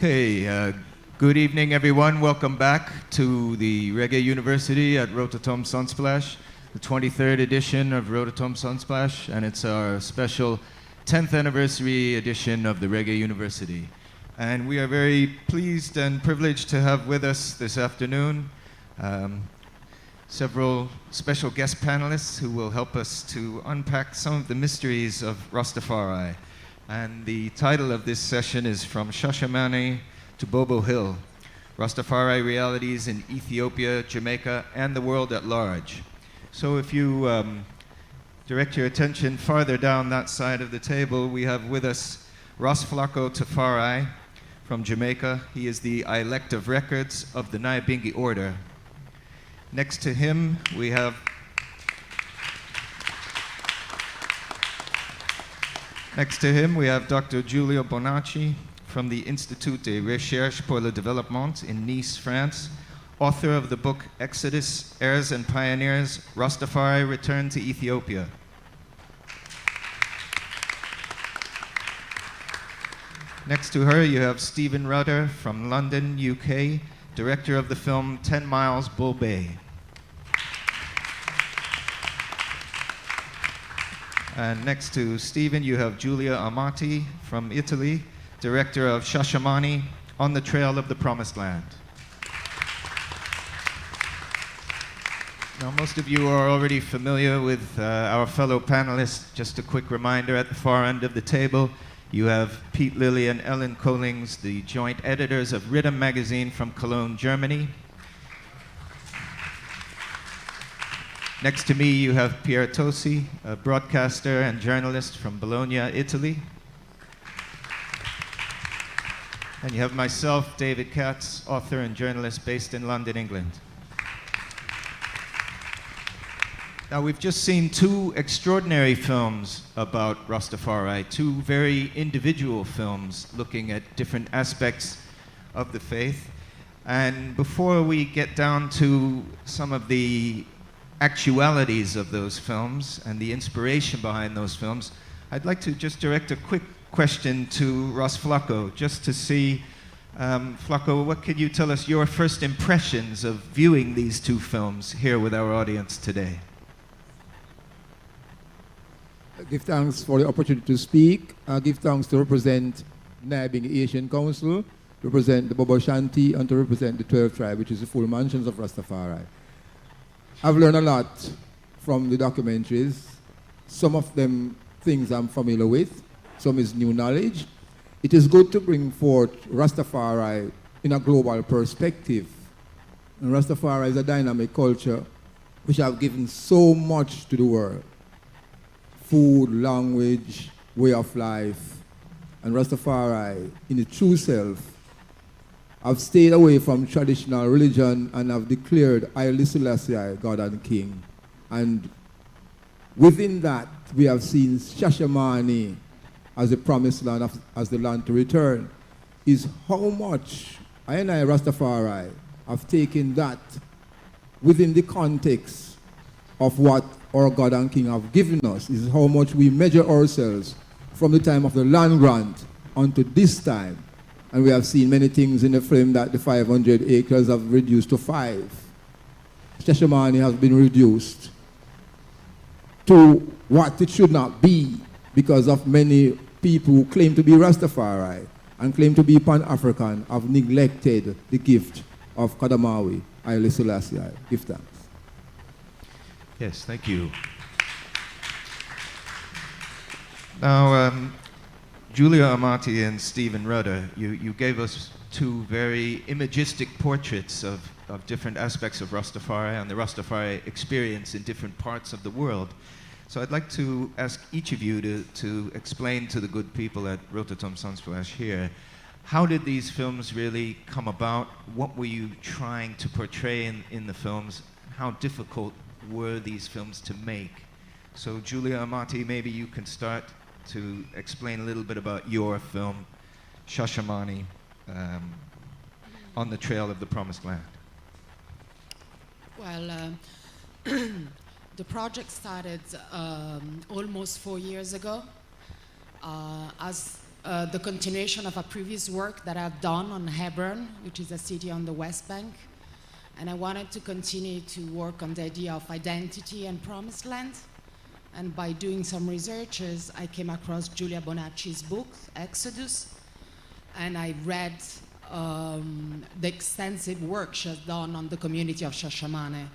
Okay, good evening everyone. Welcome back to the Reggae University at Rototom Sunsplash, the 23rd edition of Rototom Sunsplash, and it's our special 10th anniversary edition of the Reggae University. And we are very pleased and privileged to have with us this afternoon several special guest panelists who will help us to unpack some of the mysteries of Rastafari. And the title of this session is From Shashamane to BOBO Hill, Rastafari Realities in Ethiopia, Jamaica, and the World at Large. So if you direct your attention farther down that side of the table, we have with us Flako Tafari from Jamaica. He is the elect of records of the Nyahbinghi order. Next to him, we have Dr. Giulia Bonacci from the Institut de Recherche pour le Développement in Nice, France, author of the book Exodus, Heirs and Pioneers, Rastafari, Returnn to Ethiopia. Next to her, you have Stephen Rudder from London, UK, director of the film 10 Miles Bull Bay. And next to Stephen, you have Giulia Amati from Italy, director of Shashamane, On the Trail of the Promised Land. Now, most of you are already familiar with our fellow panelists. Just a quick reminder, at the far end of the table, you have Pete Lilly and Ellen Collings, the joint editors of Rhythm magazine from Cologne, Germany. Next to me, you have Pier Tosi, a broadcaster and journalist from Bologna, Italy. And you have myself, David Katz, author and journalist based in London, England. Now, we've just seen two extraordinary films about Rastafari, two very individual films looking at different aspects of the faith. And before we get down to some of the actualities of those films and the inspiration behind those films, I'd like to just direct a quick question to Flako, just to see, Flako, what can you tell us your first impressions of viewing these two films here with our audience today? I give thanks for the opportunity to speak. I give thanks to represent Nyahbinghi Asian Council, to represent the Bobo Shanti, and to represent the 12th tribe, which is the full mansions of Rastafari. I've learned a lot from the documentaries. Some of them things I'm familiar with, some is new knowledge. It is good to bring forth Rastafari in a global perspective. And Rastafari is a dynamic culture which have given so much to the world. Food, language, way of life. And Rastafari, in its true self, I've stayed away from traditional religion and have declared Haile Selassie God and King. And within that, we have seen Shashamane as the promised land, as the land to return. Is how much I and Rastafari have taken that within the context of what our God and King have given us, is how much we measure ourselves from the time of the land grant unto this time. And we have seen many things in the film that the 500 acres have reduced to 5. Shashamane has been reduced to what it should not be because of many people who claim to be Rastafari and claim to be Pan-African have neglected the gift of Kadamawi, Haile Selassie. Give thanks. Yes, thank you. Now, Giulia Amati and Stephen Rudder, you gave us two very imagistic portraits of different aspects of Rastafari and the Rastafari experience in different parts of the world. So I'd like to ask each of you to explain to the good people at Rototom Sunsplash here, how did these films really come about? What were you trying to portray in the films? How difficult were these films to make? So Giulia Amati, maybe you can start to explain a little bit about your film, Shashamane, On the Trail of the Promised Land. Well, the project started almost 4 years ago. As the continuation of a previous work that I've done on Hebron, which is a city on the West Bank. And I wanted to continue to work on the idea of identity and promised land. And by doing some researches, I came across Giulia Bonacci's book, Exodus, and I read the extensive work she has done on the community of Shashamane.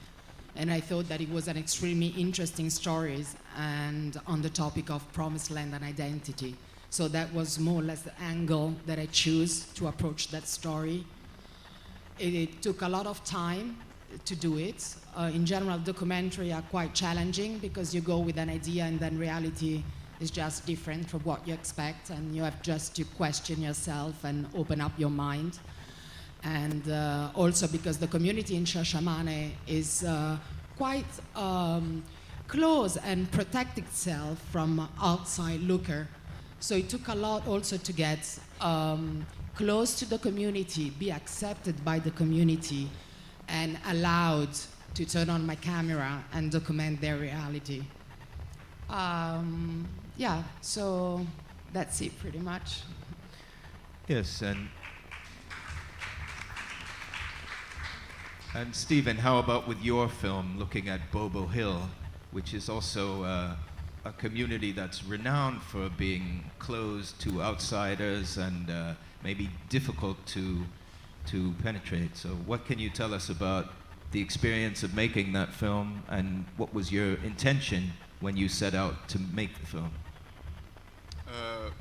And I thought that it was an extremely interesting story and on the topic of promised land and identity. So that was more or less the angle that I chose to approach that story. It took a lot of time to do it. In general, documentary are quite challenging because you go with an idea and then reality is just different from what you expect, and you have just to question yourself and open up your mind. And also because the community in Shashamane is quite close and protect itself from outside looker. So it took a lot also to get close to the community, be accepted by the community, and allowed to turn on my camera and document their reality. Yeah, so that's it pretty much. Yes, and Stephen, how about with your film, looking at Bobo Hill, which is also a community that's renowned for being closed to outsiders and maybe difficult to penetrate. So what can you tell us about the experience of making that film, and what was your intention when you set out to make the film?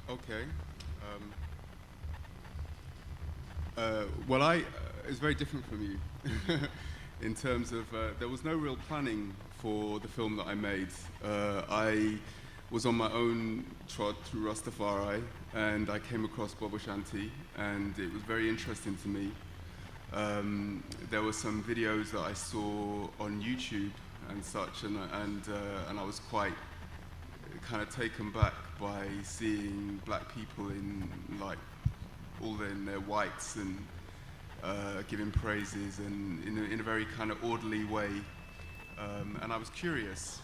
Okay. Well, it's very different from you in terms of there was no real planning for the film that I made. I was on my own trod through Rastafari, and I came across Bobo Shanti, and it was very interesting to me. There were some videos that I saw on YouTube and such, and I was quite kind of taken back by seeing black people in like all in their whites and giving praises and in a very kind of orderly way. And I was curious.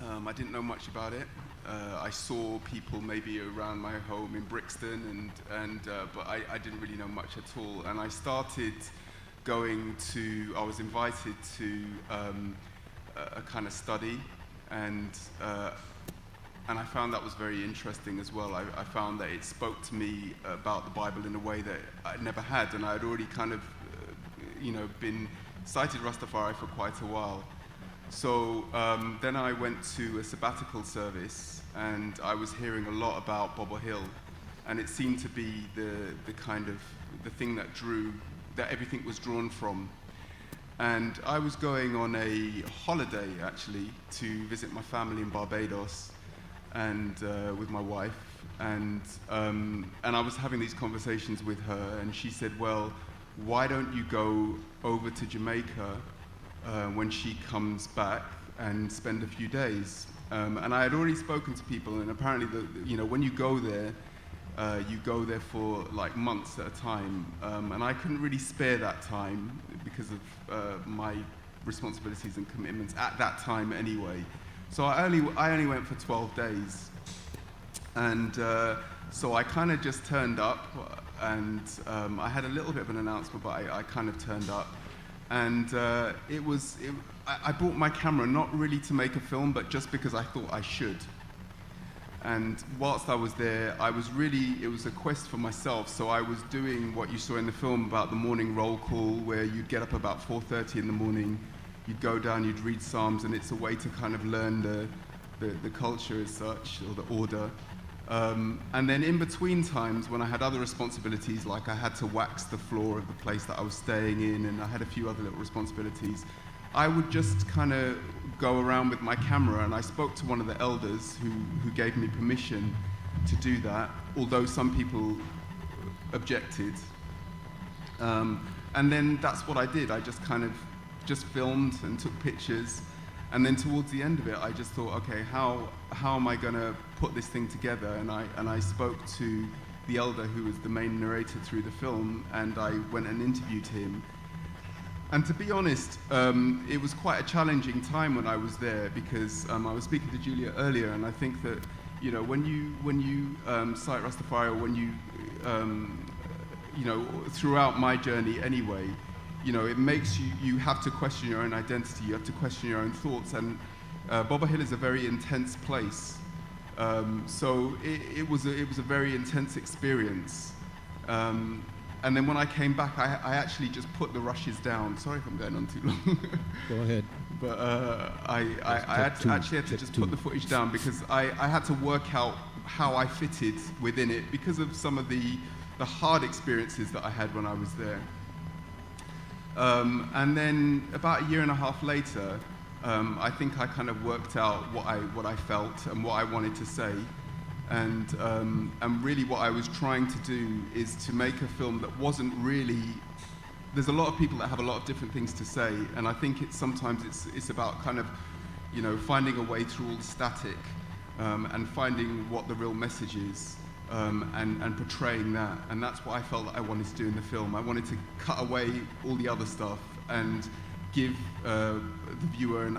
I didn't know much about it. I saw people maybe around my home in Brixton, but I didn't really know much at all. And I started I was invited to a kind of study, and I found that was very interesting as well. I found that it spoke to me about the Bible in a way that I never had, and I had already kind of, been cited Rastafari for quite a while. So then I went to a sabbatical service, and I was hearing a lot about Bobo Hill, and it seemed to be the kind of the thing that everything was drawn from. And I was going on a holiday actually to visit my family in Barbados, and with my wife, and I was having these conversations with her, and she said, "Well, why don't you go over to Jamaica when she comes back and spend a few days?" And I had already spoken to people, and apparently, when you go there for like months at a time, and I couldn't really spare that time because of my responsibilities and commitments at that time anyway. So I only went for 12 days, and so I kind of just turned up, and I had a little bit of an announcement, but I kind of turned up. And I bought my camera not really to make a film, but just because I thought I should. And whilst I was there, it was a quest for myself. So I was doing what you saw in the film about the morning roll call, where you'd get up about 4:30 in the morning, you'd go down, you'd read Psalms, and it's a way to kind of learn the culture as such, or the order. And then in between times, when I had other responsibilities, like I had to wax the floor of the place that I was staying in, and I had a few other little responsibilities, I would just kind of go around with my camera, and I spoke to one of the elders who gave me permission to do that, although some people objected. And then that's what I did. I just kind of filmed and took pictures. And then towards the end of it, I just thought, okay, how am I going to put this thing together? And I spoke to the elder who was the main narrator through the film, and I went and interviewed him. And to be honest, it was quite a challenging time when I was there, because I was speaking to Giulia earlier, and I think that You know, when you cite Rastafari, or when you know, throughout my journey anyway, you know, it makes you have to question your own identity. You have to question your own thoughts. And BOBO Hill is a very intense place. So it was a very intense experience. And then when I came back, I actually just put the rushes down. Sorry if I'm going on too long. Go ahead. But I actually had to just put the footage down because I had to work out how I fitted within it because of some of the hard experiences that I had when I was there. And then about a year and a half later, I think I kind of worked out what I felt and what I wanted to say. And really what I was trying to do is to make a film that wasn't really, there's a lot of people that have a lot of different things to say, and I think sometimes it's about kind of, you know, finding a way through all the static and finding what the real message is and portraying that. And that's what I felt that I wanted to do in the film. I wanted to cut away all the other stuff and give the viewer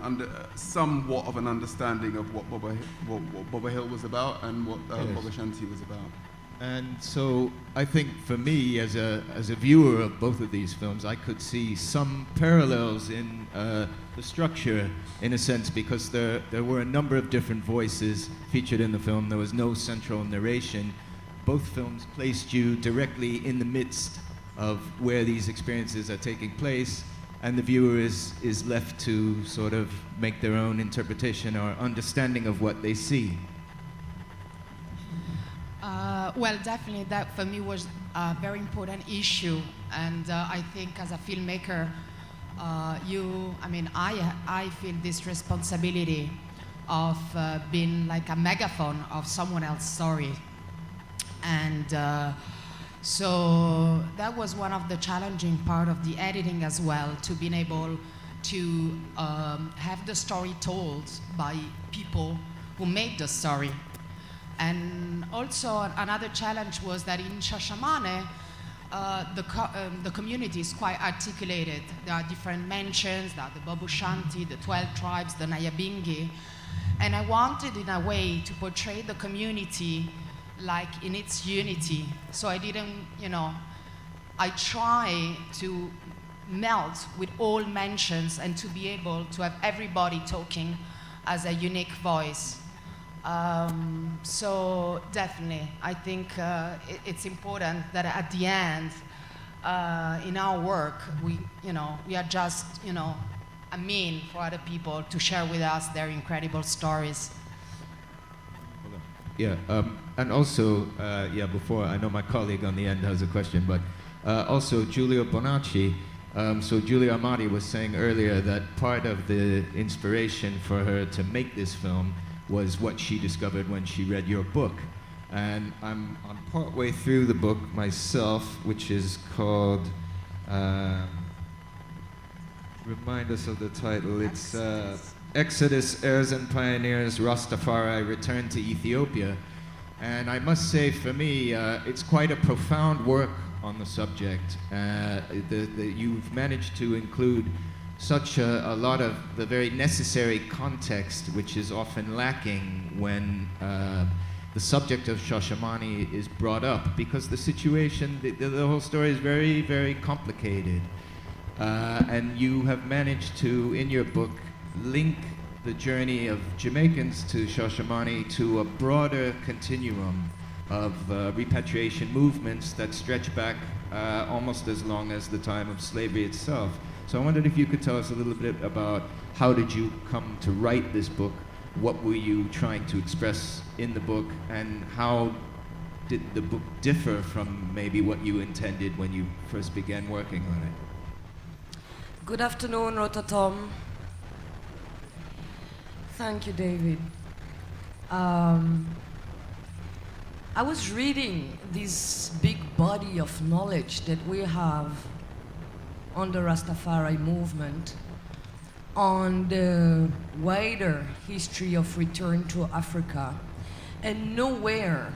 somewhat of an understanding of what BOBO Hill was about and what BOBO Shanti was about. And so I think for me, as a viewer of both of these films, I could see some parallels in the structure, in a sense, because there were a number of different voices featured in the film. There was no central narration. Both films placed you directly in the midst of where these experiences are taking place, and the viewer is left to sort of make their own interpretation or understanding of what they see. Well, definitely that for me was a very important issue, and I think as a filmmaker, I feel this responsibility of being like a megaphone of someone else's story, and so that was one of the challenging part of the editing as well, to being able to have the story told by people who made the story. And also another challenge was that in Shashamane, the community is quite articulated. There are different mentions, there are the BOBO Shanti, the 12 tribes, the Nyahbinghi. And I wanted in a way to portray the community like in its unity. So I didn't, I try to melt with all mentions and to be able to have everybody talking as a unique voice. So definitely, I think it's important that at the end, in our work, we are just, a mean for other people to share with us their incredible stories. Yeah, and also, before, I know my colleague on the end has a question, but also Giulia Bonacci. So Giulia Amati was saying earlier that part of the inspiration for her to make this film was what she discovered when she read your book. And I'm part way through the book myself, which is called, remind us of the title, it's Exodus, Heirs and Pioneers, Rastafari, Returnn to Ethiopia. And I must say, for me, it's quite a profound work on the subject. You've managed to include such a lot of the very necessary context, which is often lacking when the subject of Shashamane is brought up, because the situation, the whole story is very, very complicated. And you have managed to, in your book, link the journey of Jamaicans to Shashamane to a broader continuum of repatriation movements that stretch back almost as long as the time of slavery itself. So I wondered if you could tell us a little bit about how did you come to write this book, what were you trying to express in the book, and how did the book differ from maybe what you intended when you first began working on it? Good afternoon, Rototom. Thank you, David. I was reading this big body of knowledge that we have on the Rastafari movement, on the wider history of return to Africa, and nowhere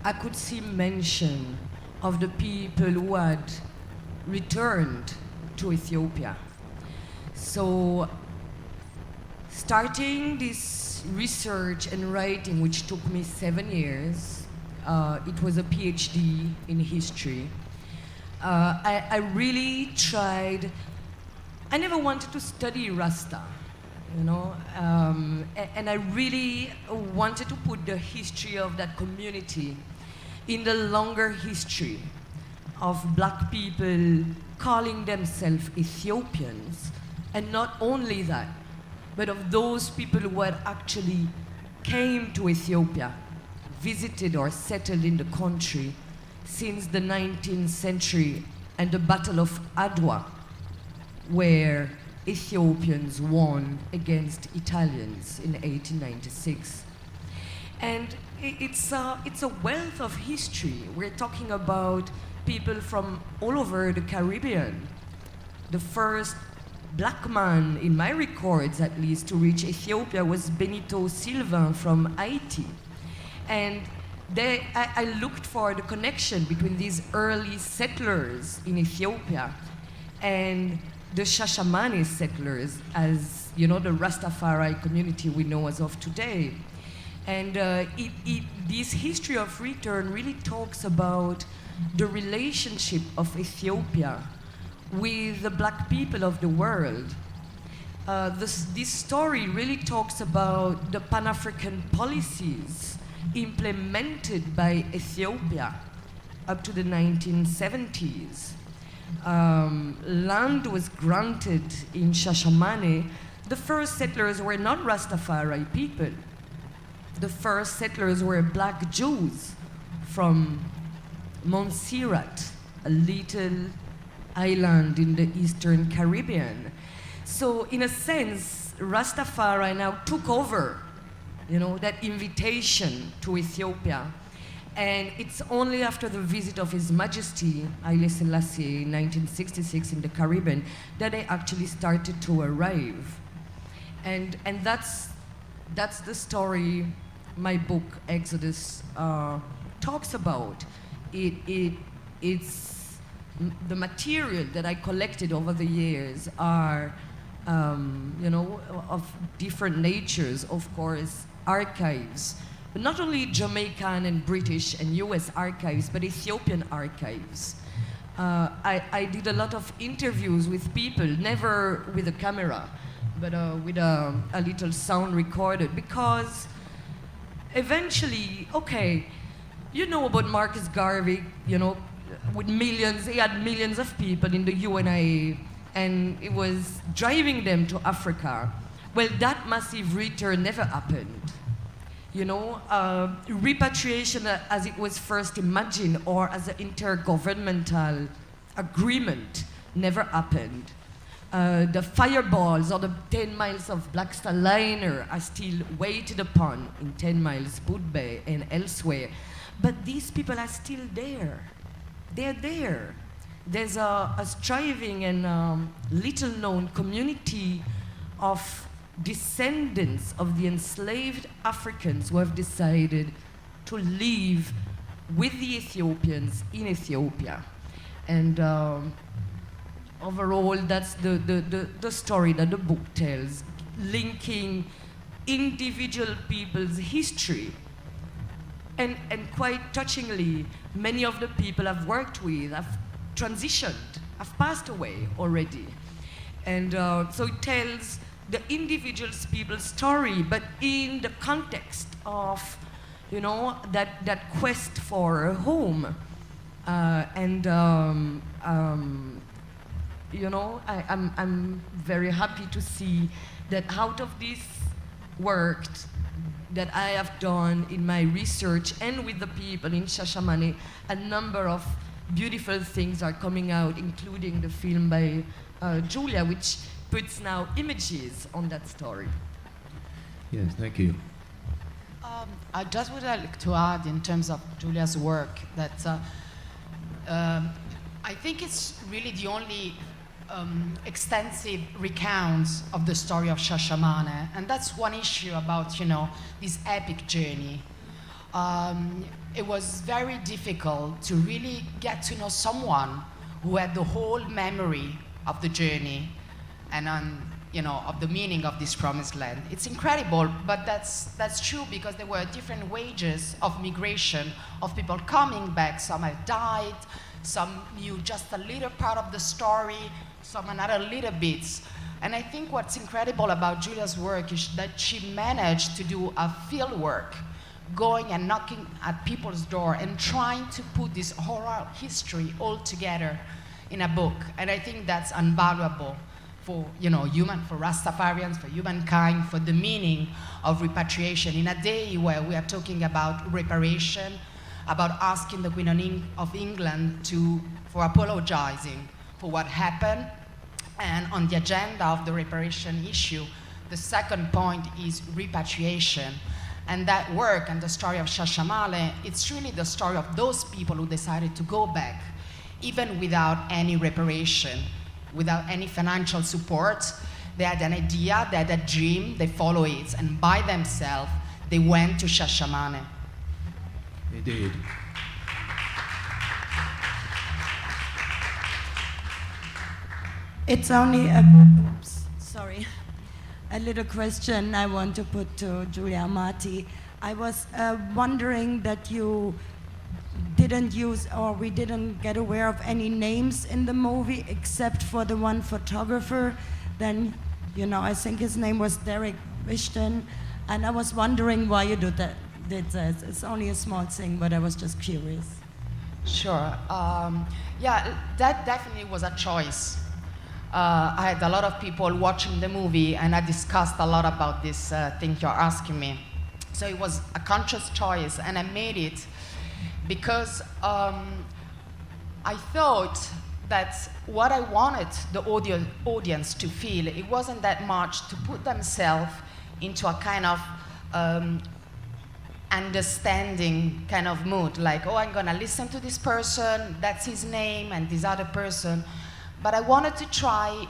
I could see mention of the people who had returned to Ethiopia. So Starting this research and writing, which took me 7 years, it was a PhD in history. I really tried. I never wanted to study Rasta, you know, and I really wanted to put the history of that community in the longer history of black people calling themselves Ethiopians, and not only that, but of those people who had actually came to Ethiopia, visited or settled in the country since the 19th century and the Battle of Adwa, where Ethiopians won against Italians in 1896. And it's a wealth of history. We're talking about people from all over the Caribbean. The first black man, in my records at least, to reach Ethiopia was Benito Sylvain from Haiti. And I looked for the connection between these early settlers in Ethiopia and the Shashamane settlers, as you know, the Rastafari community we know as of today. And this history of Returnn really talks about the relationship of Ethiopia with the black people of the world. This story really talks about the Pan-African policies implemented by Ethiopia up to the 1970s. Land was granted in Shashamane. The first settlers were not Rastafari people. The first settlers were black Jews from Montserrat, a little island in the Eastern Caribbean. So in a sense, Rastafari now took over, you know, that invitation to Ethiopia. And it's only after the visit of His Majesty Haile Selassie in 1966 in the Caribbean that they actually started to arrive. And that's the story my book, Exodus, talks about. It's the material that I collected over the years are, you know, of different natures, of course, archives, but not only Jamaican and British and US archives, but Ethiopian archives. I did a lot of interviews with people, never with a camera, but with a little sound recorder, because eventually, okay, you know about Marcus Garvey, you know, with millions, he had millions of people in the UNIA, and it was driving them to Africa. Well, that massive return never happened. You know, repatriation as it was first imagined or as an intergovernmental agreement never happened. The fireballs or the 10 miles of Black Star Liner are still waited upon in 10 miles, Bud Bay and elsewhere. But these people are still there. They're there. There's a striving and little known community of descendants of the enslaved Africans who have decided to live with the Ethiopians in Ethiopia. And overall, that's the story that the book tells, linking individual people's history. And quite touchingly, many of the people I've worked with have transitioned, have passed away already. And so it tells the individual people's story, but in the context of, you know, that quest for a home. You know, I'm very happy to see that out of this work that I have done in my research and with the people in Shashamane, a number of beautiful things are coming out, including the film by Giulia, which puts now images on that story. Yes, thank you. I just would like to add, in terms of Giulia's work, that I think it's really the only extensive recounts of the story of Shashamane, and that's one issue about, you know, this epic journey. It was very difficult to really get to know someone who had the whole memory of the journey and on, of the meaning of this promised land. It's incredible, but that's true because there were different wages of migration, of people coming back. Some have died, some knew just a little part of the story, some another little bits. And I think what's incredible about Giulia's work is that she managed to do a field work, going and knocking at people's door and trying to put this oral history all together in a book. And I think that's invaluable for, for Rastafarians, for humankind, for the meaning of repatriation. In a day where we are talking about reparation, about asking the Queen of England for apologizing for what happened, and on the agenda of the reparation issue, the second point is repatriation. And that work and the story of Shashamane, it's really the story of those people who decided to go back, even without any reparation, without any financial support. They had an idea, they had a dream, they followed it, and by themselves, they went to Shashamane. They did. It's only a little question I want to put to Giulia Amati. I was wondering that you didn't use, or we didn't get aware of any names in the movie except for the one photographer. Then, I think his name was Derek Wishton, and I was wondering why you did that. It's only a small thing, but I was just curious. Sure. Yeah, that definitely was a choice. I had a lot of people watching the movie, and I discussed a lot about this thing you're asking me. So it was a conscious choice, and I made it because I thought that what I wanted the audience to feel, it wasn't that much to put themselves into a kind of understanding kind of mood, like, oh, I'm gonna listen to this person, that's his name, and this other person. But I wanted to try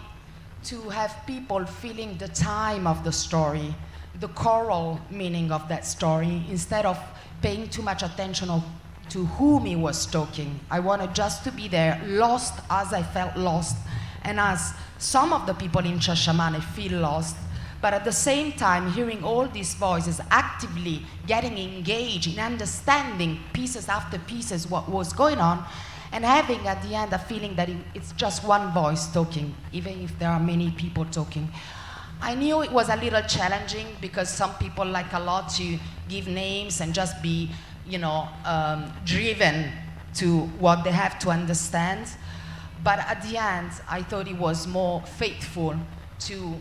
to have people feeling the time of the story, the choral meaning of that story, instead of paying too much attention to whom he was talking. I wanted just to be there, lost as I felt lost, and as some of the people in Shashamane feel lost, but at the same time hearing all these voices actively getting engaged in understanding pieces after pieces what was going on, and having at the end a feeling that it's just one voice talking, even if there are many people talking. I knew it was a little challenging because some people like a lot to give names and just be, driven to what they have to understand. But at the end, I thought it was more faithful to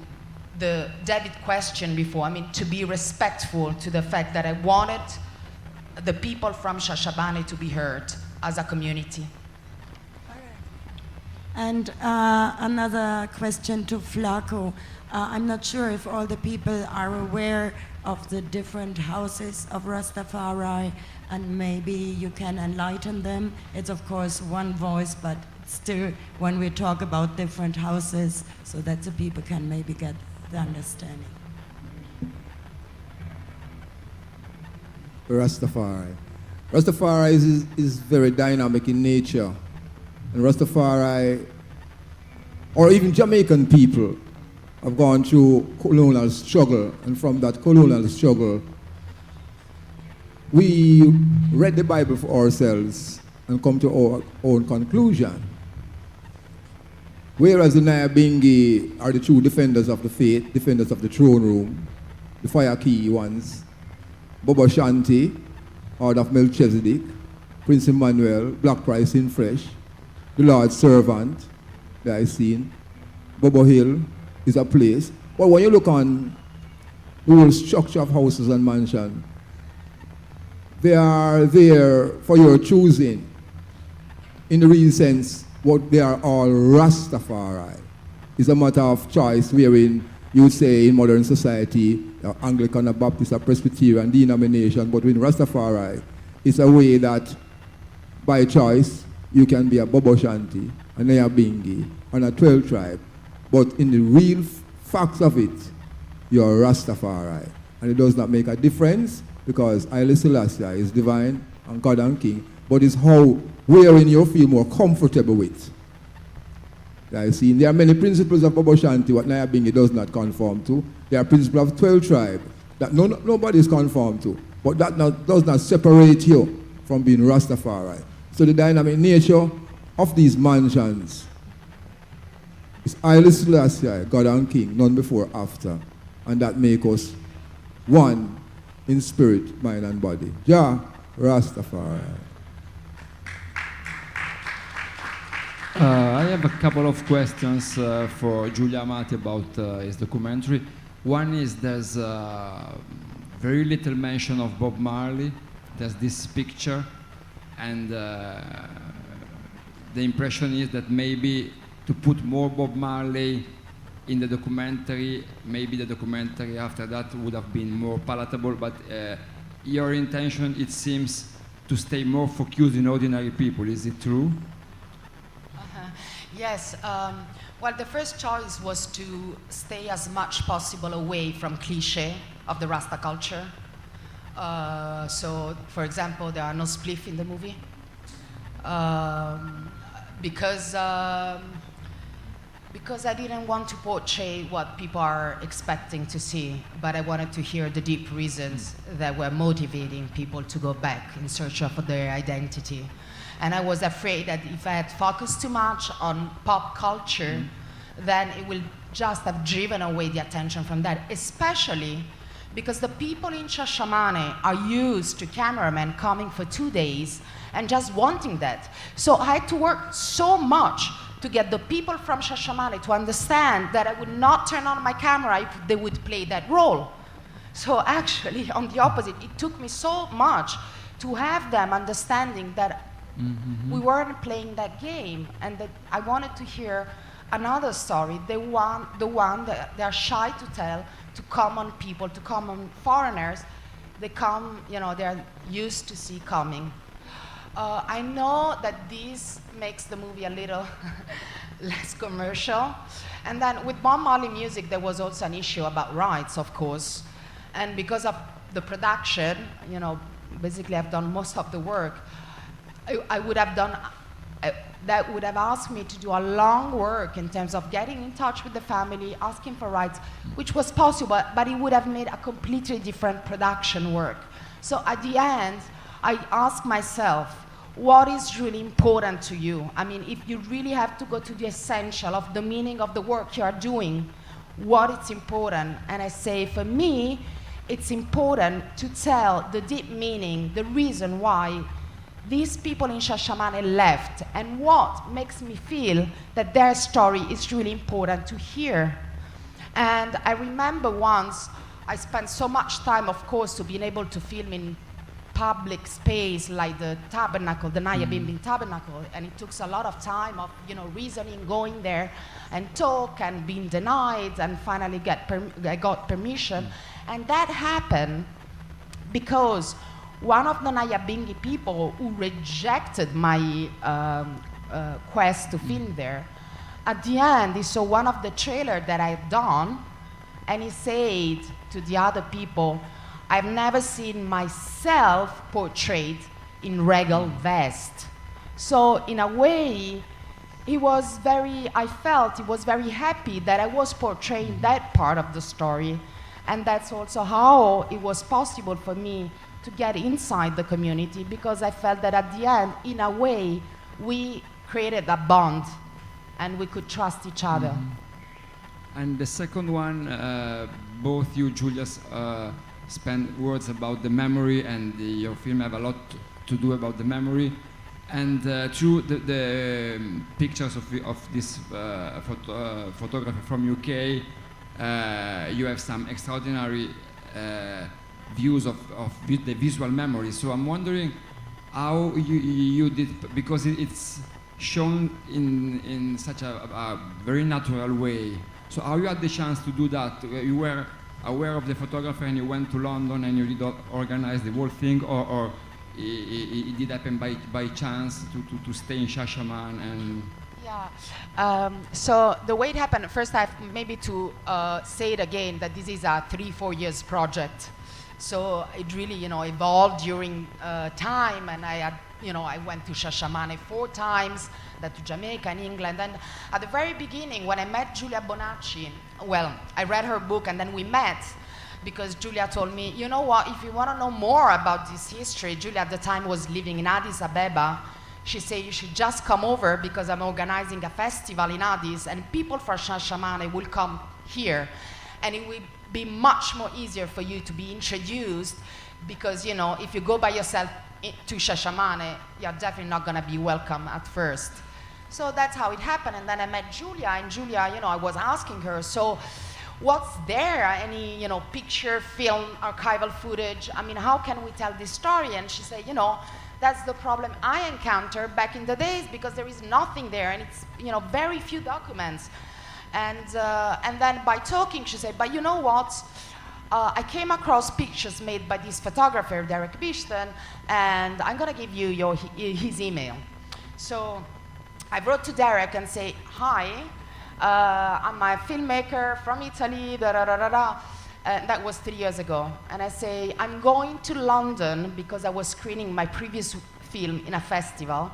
the David question before. To be respectful to the fact that I wanted the people from Shashamane to be heard as a community. And another question to Flako. I'm not sure if all the people are aware of the different houses of Rastafari, and maybe you can enlighten them. It's of course one voice, but still when we talk about different houses, so that the people can maybe get the understanding. Rastafari. Rastafari is very dynamic in nature. And Rastafari, or even Jamaican people, have gone through colonial struggle, and from that colonial struggle, we read the Bible for ourselves and come to our own conclusion. Whereas the Nyahbinghi are the true defenders of the faith, defenders of the throne room, the fire key ones, BOBO Shanti, Order of Melchizedek, Prince Emmanuel, Black Price in Fresh, the Lord's Servant, that I seen, BOBO Hill is a place. Well, when you look on the whole structure of houses and mansions, they are there for your choosing. In the real sense, what they are all Rastafari. It's a matter of choice, wherein you would say in modern society, Anglican, or Baptist, or Presbyterian denomination, but with Rastafari, it's a way that by choice, you can be a BOBO Shanti, a Nyahbinghi, and a 12 tribe. But in the real facts of it, you're Rastafari. And it does not make a difference because Haile Selassie is divine and God and King, but it's how, wherein you feel more comfortable with. I see. There are many principles of Bobo Shanti what Nyahbinghi does not conform to. There are principles of 12 tribes that nobody is conformed to. But that does not separate you from being Rastafari. So the dynamic nature of these mansions is Haile Selassie, God and King, none before, after. And that makes us one in spirit, mind and body. Jah Rastafari. I have a couple of questions for Giulia Amati about his documentary. One is there's very little mention of Bob Marley. There's this picture, and the impression is that maybe to put more Bob Marley in the documentary, maybe the documentary after that would have been more palatable, but your intention, it seems, to stay more focused in ordinary people. Is it true? Yes. Well, the first choice was to stay as much possible away from cliché of the Rasta culture. So, for example, there are no spliff in the movie because I didn't want to portray what people are expecting to see, but I wanted to hear the deep reasons that were motivating people to go back in search of their identity. And I was afraid that if I had focused too much on pop culture, then it will just have driven away the attention from that, especially because the people in Shashamane are used to cameramen coming for 2 days and just wanting that. So I had to work so much to get the people from Shashamane to understand that I would not turn on my camera if they would play that role. So actually, on the opposite, it took me so much to have them understanding that we weren't playing that game, and that I wanted to hear another story, the one that they're shy to tell to common people, to common foreigners. They come, they're used to see coming. I know that this makes the movie a little less commercial. And then with Bob Marley music, there was also an issue about rights, of course. And because of the production, basically I've done most of the work. I would have done, that would have asked me to do a long work in terms of getting in touch with the family, asking for rights, which was possible, but it would have made a completely different production work. So at the end, I asked myself, what is really important to you? I mean, if you really have to go to the essential of the meaning of the work you are doing, what is important? And I say, for me, it's important to tell the deep meaning, the reason why these people in Shashamane left, and what makes me feel that their story is really important to hear. And I remember once, I spent so much time, of course, to being able to film in public space like the tabernacle, the Nyahbinghi tabernacle, and it took a lot of time of reasoning, going there and talk and being denied, and finally I got permission. And that happened because one of the Nyahbinghi people who rejected my quest to film there, at the end he saw one of the trailers that I had done, and he said to the other people, I've never seen myself portrayed in regal vest. So in a way, I felt he was very happy that I was portraying that part of the story. And that's also how it was possible for me to get inside the community, because I felt that at the end, in a way, we created a bond and we could trust each other. And the second one, both you, Giulia, spent words about the memory, and your film have a lot to do about the memory. And through the pictures of this photographer from UK, you have some extraordinary views of the visual memory. So I'm wondering how you did, because it's shown in such a very natural way. So how you had the chance to do that? You were aware of the photographer and you went to London and you did organize the whole thing, or it did happen by chance to stay in Shashamane? And Yeah. So the way it happened, first I have maybe to say it again, that this is a 3-4 years project. So it really, evolved during time, and I had I went to Shashamane 4 times, then to Jamaica and England. And at the very beginning, when I met Giulia Bonacci, well, I read her book and then we met because Giulia told me, you know what, if you want to know more about this history, Giulia at the time was living in Addis Abeba. She said, you should just come over because I'm organizing a festival in Addis and people from Shashamane will come here. And it will be much more easier for you to be introduced because, if you go by yourself to Shashamane, you're definitely not going to be welcome at first. So that's how it happened. And then I met Giulia, and Giulia, I was asking her, so what's there? Any, picture, film, archival footage? I mean, how can we tell this story? And she said, that's the problem I encountered back in the days because there is nothing there, and it's, very few documents. And then by talking, she said, but you know what? I came across pictures made by this photographer, Derek Bishton, and I'm going to give you his email. So I wrote to Derek and say, hi, I'm a filmmaker from Italy, that was 3 years ago. And I say, I'm going to London because I was screening my previous film in a festival.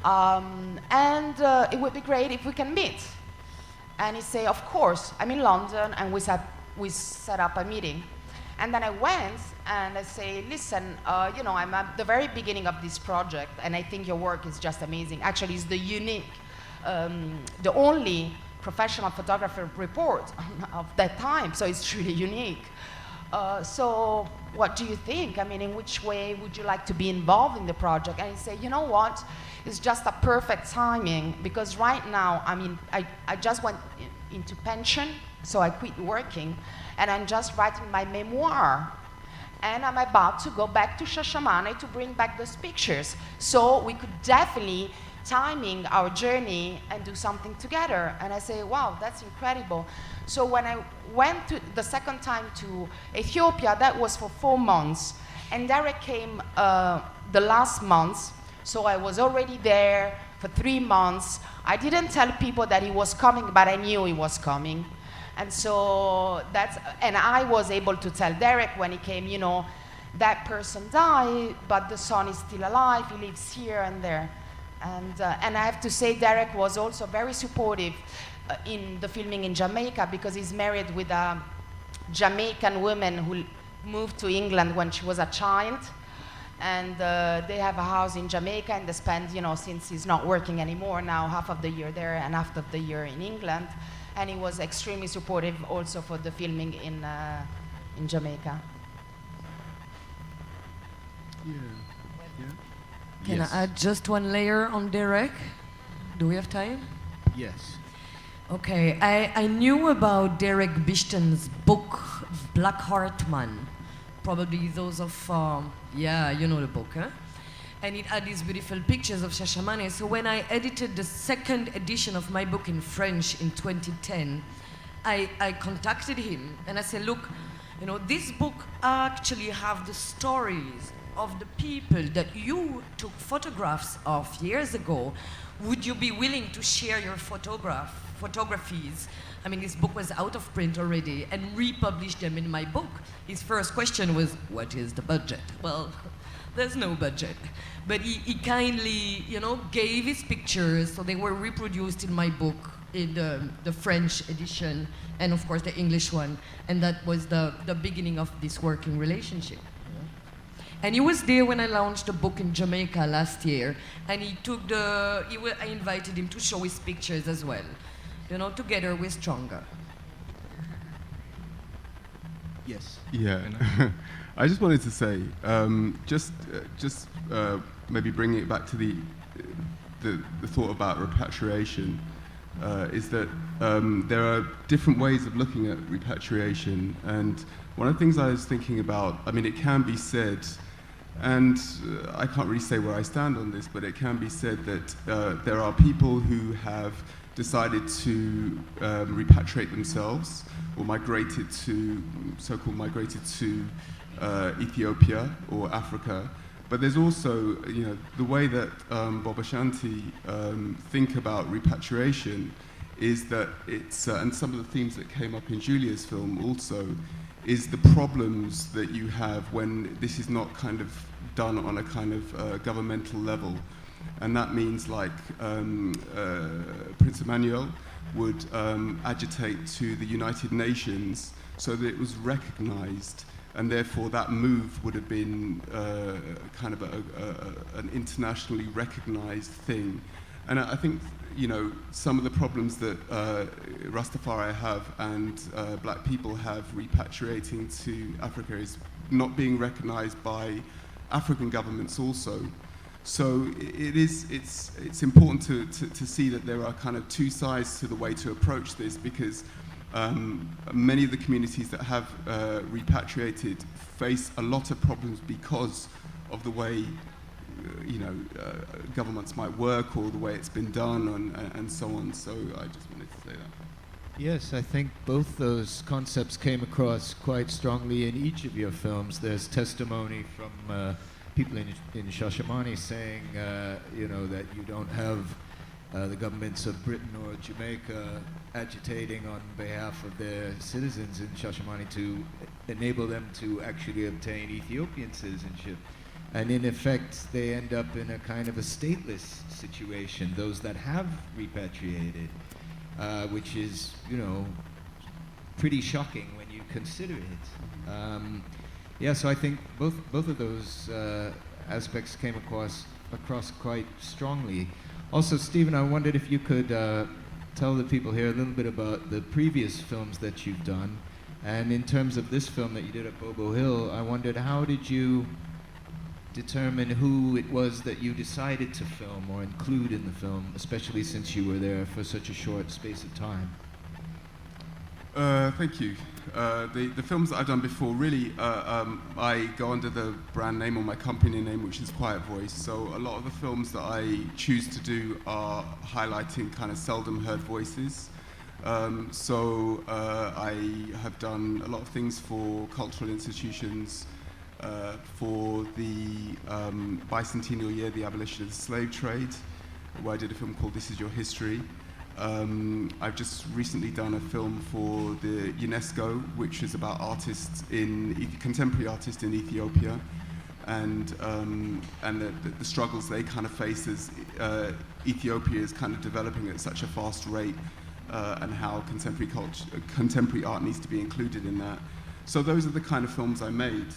And it would be great if we can meet. And he say, of course, I'm in London, and we set up a meeting. And then I went and I say, listen, I'm at the very beginning of this project, and I think your work is just amazing. Actually, it's the only professional photographer report of that time, so it's really unique. So what do you think? I mean, in which way would you like to be involved in the project? And he said, you know what? It's just a perfect timing because right now, I just went into pension, so I quit working, and I'm just writing my memoir. And I'm about to go back to Shashamane to bring back those pictures. So we could definitely timing our journey and do something together. And I say, wow, that's incredible. So when I went to the second time to Ethiopia, that was for 4 months. And Derek came the last month. So I was already there for 3 months. I didn't tell people that he was coming, but I knew he was coming. And so and I was able to tell Derek when he came, that person died, but the son is still alive, he lives here and there. And I have to say Derek was also very supportive in the filming in Jamaica because he's married with a Jamaican woman who moved to England when she was a child. And they have a house in Jamaica, and they spend, since he's not working anymore now, half of the year there and half of the year in England. And he was extremely supportive also for the filming in Jamaica. Yeah. Can Yes. I add just one layer on Derek? Do we have time? Yes. Okay, I knew about Derek Bishton's book, Black Heart Man. Probably those of, you know the book, huh? And it had these beautiful pictures of Shashamane. So when I edited the second edition of my book in French in 2010, I contacted him and I said, look, this book actually have the stories of the people that you took photographs of years ago. Would you be willing to share your photographies? I mean, this book was out of print already, and republish them in my book. His first question was, what is the budget? Well, there's no budget. But he kindly, gave his pictures, so they were reproduced in my book, in the French edition, and of course the English one. And that was the beginning of this working relationship. And he was there when I launched the book in Jamaica last year, and I invited him to show his pictures as well. Together we're stronger. Yes. Yeah. I just wanted to say, maybe bringing it back to the thought about repatriation, is that there are different ways of looking at repatriation. And one of the things I was thinking about, it can be said, and I can't really say where I stand on this, but it can be said that there are people who have decided to repatriate themselves or so-called migrated to Ethiopia or Africa. But there's also, the way that Bob Ashanti think about repatriation is that it's, and some of the themes that came up in Giulia's film also, is the problems that you have when this is not kind of done on a kind of governmental level. And that means like Prince Emmanuel would agitate to the United Nations so that it was recognized, and therefore that move would have been kind of an internationally recognized thing. And I think, you know, some of the problems that Rastafari have and black people have repatriating to Africa is not being recognized by African governments also. So it's important to see that there are kind of two sides to the way to approach this, because many of the communities that have repatriated face a lot of problems because of the way governments might work or the way it's been done and so on. So I just wanted to say that. Yes, I think both those concepts came across quite strongly in each of your films. There's testimony from people in Shashamane saying, that you don't have the governments of Britain or Jamaica agitating on behalf of their citizens in Shashamane to enable them to actually obtain Ethiopian citizenship. And in effect, they end up in a kind of a stateless situation, those that have repatriated, which is, pretty shocking when you consider it. So I think both of those aspects came across quite strongly. Also, Stephen, I wondered if you could tell the people here a little bit about the previous films that you've done. And in terms of this film that you did at Bobo Hill, I wondered, how did you determine who it was that you decided to film or include in the film, especially since you were there for such a short space of time? Thank you. The films that I've done before, really, I go under the brand name or my company name, which is Quiet Voice. So a lot of the films that I choose to do are highlighting kind of seldom heard voices. I have done a lot of things for cultural institutions, for the bicentennial year, the abolition of the slave trade, where I did a film called This Is Your History. I've just recently done a film for the UNESCO, which is about contemporary artists in Ethiopia, and the struggles they kind of face as Ethiopia is kind of developing at such a fast rate, and how contemporary art needs to be included in that. So those are the kind of films I've made.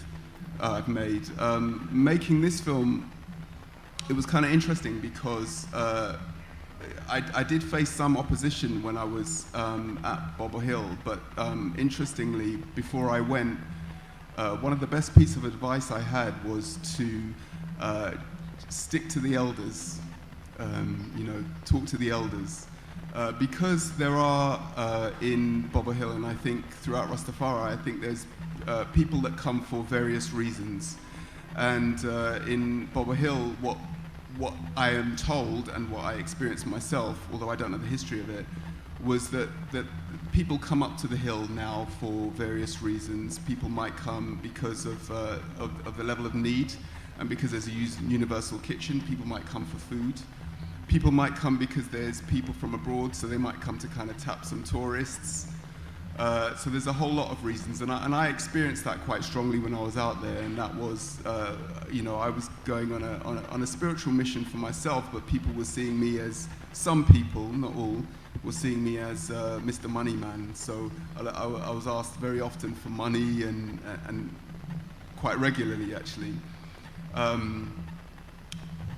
Making this film, it was kind of interesting because I did face some opposition when I was at Bobo Hill, but interestingly, before I went, one of the best pieces of advice I had was to stick to the elders, talk to the elders. Because there are, in Bobo Hill, and I think throughout Rastafari, I think there's people that come for various reasons. And in Bobo Hill, what I am told and what I experienced myself, although I don't know the history of it, was that people come up to the hill now for various reasons. People might come because of the level of need, and because there's a universal kitchen. People might come for food. People might come because there's people from abroad, so they might come to kind of tap some tourists. So there's a whole lot of reasons, and I experienced that quite strongly when I was out there, and that was, I was going on a spiritual mission for myself, but people were seeing me as, some people, not all, were seeing me as Mr. Money Man. So I was asked very often for money, and quite regularly, actually.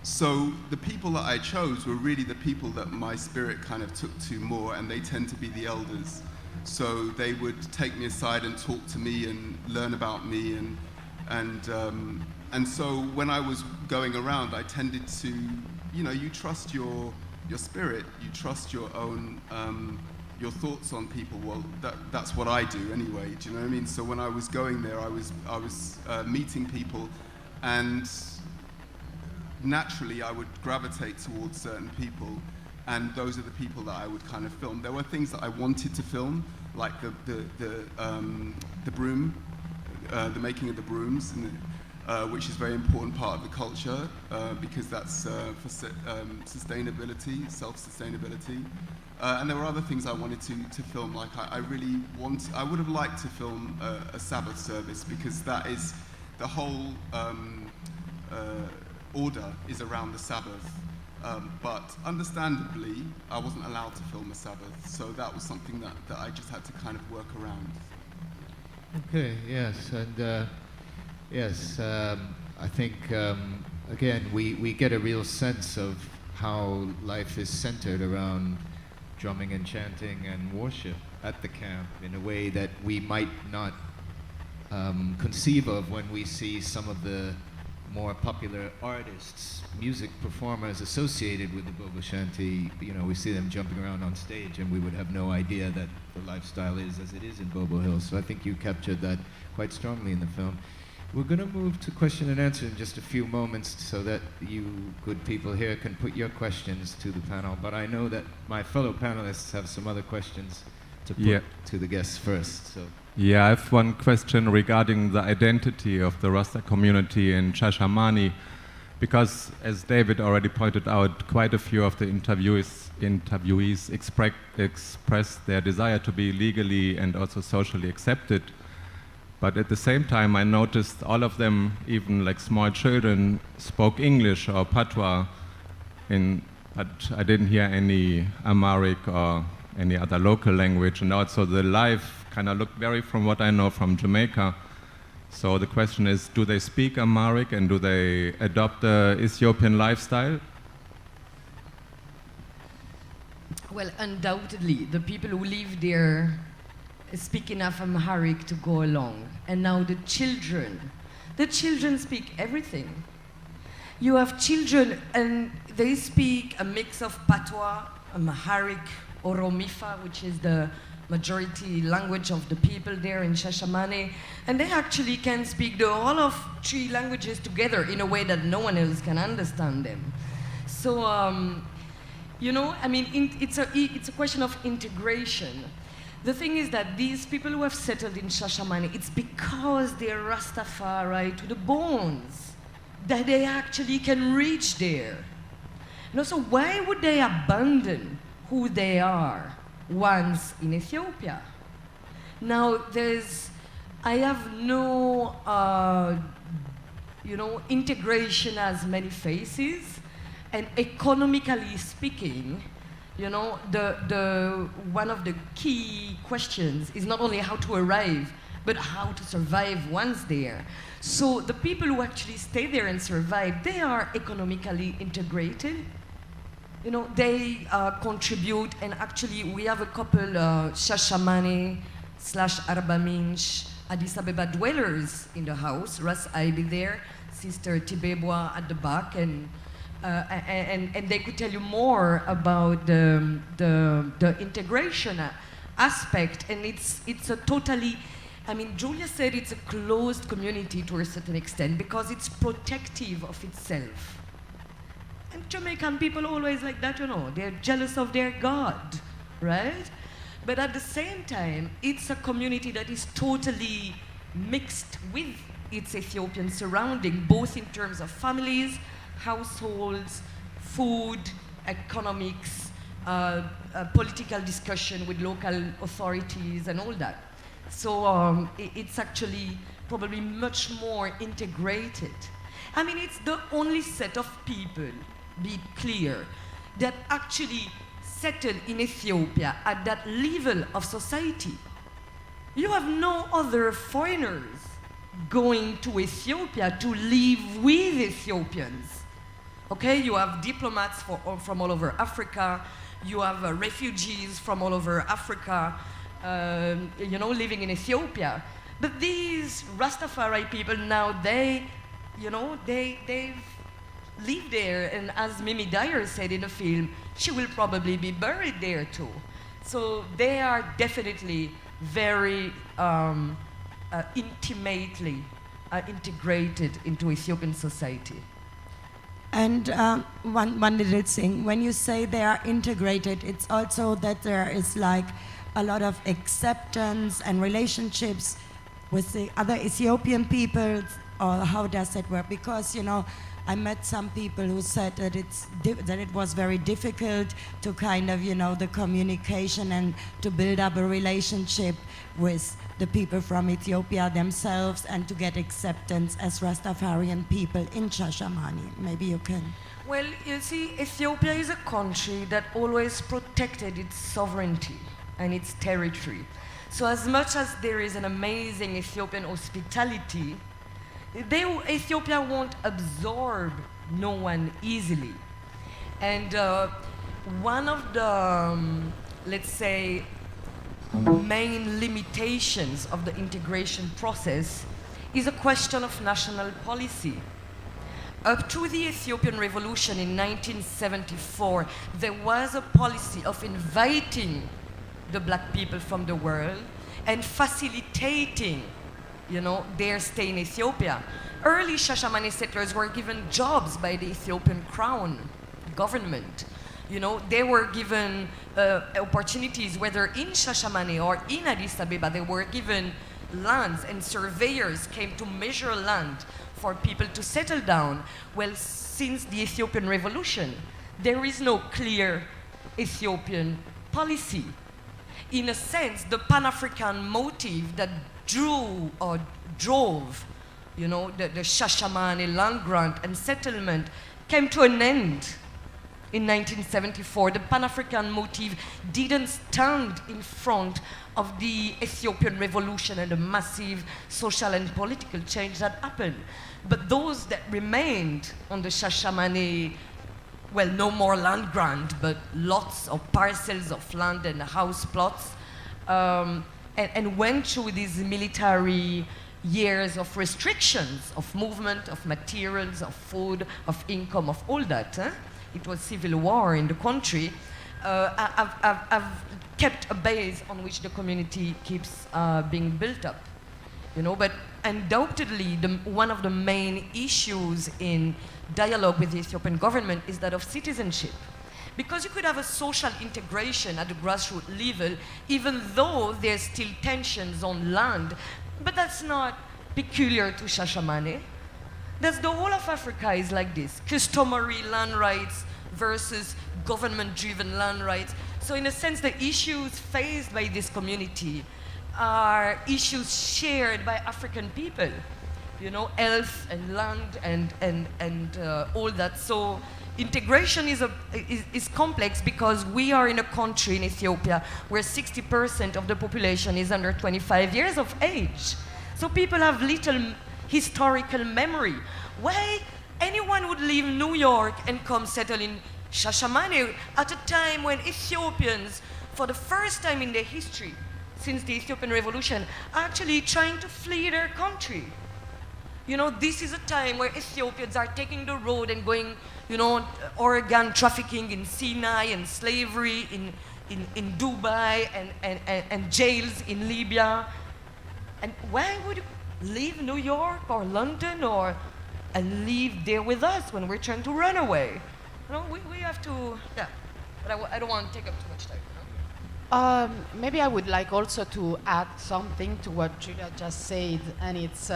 So the people that I chose were really the people that my spirit kind of took to more, and they tend to be the elders. So they would take me aside and talk to me and learn about me, and so when I was going around, I tended to, you trust your spirit, you trust your own your thoughts on people. Well, that's what I do anyway. Do you know what I mean? So when I was going there, I was meeting people, and naturally I would gravitate towards certain people. And those are the people that I would kind of film. There were things that I wanted to film, like the broom, the making of the brooms, which is a very important part of the culture because that's for sustainability, self-sustainability. And there were other things I wanted to film, like I would have liked to film a Sabbath service, because that is, the whole order is around the Sabbath. But understandably, I wasn't allowed to film a Sabbath, so that was something that I just had to kind of work around. Okay, yes, and I think, again, we get a real sense of how life is centered around drumming and chanting and worship at the camp in a way that we might not conceive of when we see some of the more popular artists, music performers associated with the Bobo Shanti. You know, we see them jumping around on stage, and we would have no idea that the lifestyle is as it is in Bobo Hills. So I think you captured that quite strongly in the film. We're going to move to question and answer in just a few moments so that you good people here can put your questions to the panel. But I know that my fellow panelists have some other questions to put to the guests first. So. Yeah, I have one question regarding the identity of the Rasta community in Shashamane, because as David already pointed out, quite a few of the interviewees expressed their desire to be legally and also socially accepted. But at the same time, I noticed all of them, even like small children, spoke English or Patois, but I didn't hear any Amharic or any other local language. And also the life kind of looked very from what I know from Jamaica. So the question is, do they speak Amharic and do they adopt the Ethiopian lifestyle? Well, undoubtedly, the people who live there speak enough Amharic to go along. And now the children speak everything. You have children and they speak a mix of Patois, Amharic, Oromifa, which is the majority language of the people there in Shashamane, and they actually can speak the whole of 3 languages together in a way that no one else can understand them. So, you know, I mean, it's a question of integration. The thing is that these people who have settled in Shashamane, it's because they're Rastafari to the bones that they actually can reach there. You know, so why would they abandon who they are once in Ethiopia? Now, I have no, you know, integration has many faces, and economically speaking, you know, one of the key questions is not only how to arrive, but how to survive once there. So the people who actually stay there and survive, they are economically integrated. You know, they contribute, and actually we have a couple Shashamane / Arbaminch Addis Ababa dwellers in the house. Ras Aibi there, Sister Tibebwa at the back, and they could tell you more about the integration aspect. And it's a totally, I mean, Giulia said it's a closed community to a certain extent because it's protective of itself. And Jamaican people always like that, you know, they're jealous of their God, right? But at the same time, it's a community that is totally mixed with its Ethiopian surrounding, both in terms of families, households, food, economics, political discussion with local authorities and all that. So it's actually probably much more integrated. I mean, it's the only set of people, be clear, that actually settled in Ethiopia at that level of society. You have no other foreigners going to Ethiopia to live with Ethiopians. Okay, you have diplomats from all over Africa, you have refugees from all over Africa, you know, living in Ethiopia. But these Rastafari people now, they've lived there, and as Mimi Dyer said in the film, she will probably be buried there too. So they are definitely very intimately integrated into Ethiopian society. And one little thing, when you say they are integrated, it's also that there is like a lot of acceptance and relationships with the other Ethiopian peoples, or how does that work? Because, you know, I met some people who said that that it was very difficult to kind of, the communication and to build up a relationship with the people from Ethiopia themselves and to get acceptance as Rastafarian people in Shashamane. Maybe you can. Well, you see, Ethiopia is a country that always protected its sovereignty and its territory. So as much as there is an amazing Ethiopian hospitality, Ethiopia won't absorb no one easily. And one of the, let's say, main limitations of the integration process is a question of national policy. Up to the Ethiopian Revolution in 1974, there was a policy of inviting the black people from the world and facilitating, their stay in Ethiopia. Early Shashamane settlers were given jobs by the Ethiopian crown government. They were given opportunities, whether in Shashamane or in Addis Ababa, they were given lands, and surveyors came to measure land for people to settle down. Well, since the Ethiopian Revolution, there is no clear Ethiopian policy. In a sense, the Pan-African motive that drew or drove, the Shashamane land grant and settlement came to an end in 1974. The Pan-African motive didn't stand in front of the Ethiopian Revolution and the massive social and political change that happened. But those that remained on the Shashamane, well, no more land grant, but lots of parcels of land and house plots, and went through these military years of restrictions, of movement, of materials, of food, of income, of all that. It was civil war in the country. I've kept a base on which the community keeps being built up. But undoubtedly, one of the main issues in dialogue with the Ethiopian government is that of citizenship. Because you could have a social integration at the grassroots level, even though there's still tensions on land, but that's not peculiar to Shashamane. That's the whole of Africa is like this. Customary land rights versus government-driven land rights. So in a sense, the issues faced by this community are issues shared by African people. Health and land and all that. So integration is complex because we are in a country in Ethiopia where 60% of the population is under 25 years of age. So people have little historical memory. Why anyone would leave New York and come settle in Shashamane at a time when Ethiopians, for the first time in their history, since the Ethiopian Revolution, are actually trying to flee their country. This is a time where Ethiopians are taking the road and going, organ trafficking in Sinai and slavery in Dubai and jails in Libya. And why would you leave New York or London and live there with us when we're trying to run away? We have to, yeah. But I don't want to take up too much time. Maybe I would like also to add something to what Giulia just said, and it's,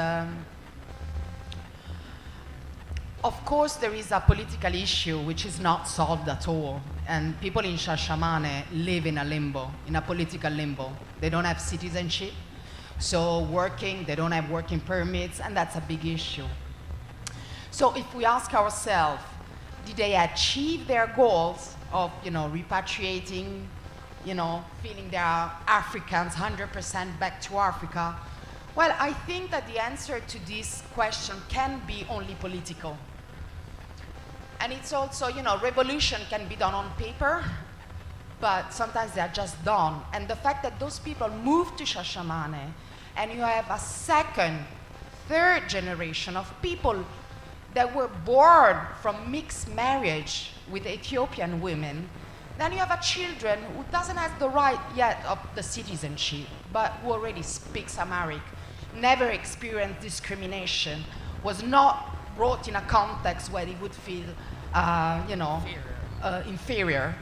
of course, there is a political issue which is not solved at all, and people in Shashamane live in a limbo, in a political limbo. They don't have citizenship, so they don't have working permits, and that's a big issue. So if we ask ourselves, did they achieve their goals of, repatriating, feeling they are Africans 100% back to Africa? Well, I think that the answer to this question can be only political. And it's also, revolution can be done on paper, but sometimes they are just done. And the fact that those people moved to Shashamane, and you have a second, third generation of people that were born from mixed marriage with Ethiopian women, then you have a children who doesn't have the right yet of the citizenship, but who already speaks Amharic, never experienced discrimination, was not brought in a context where he would feel, inferior.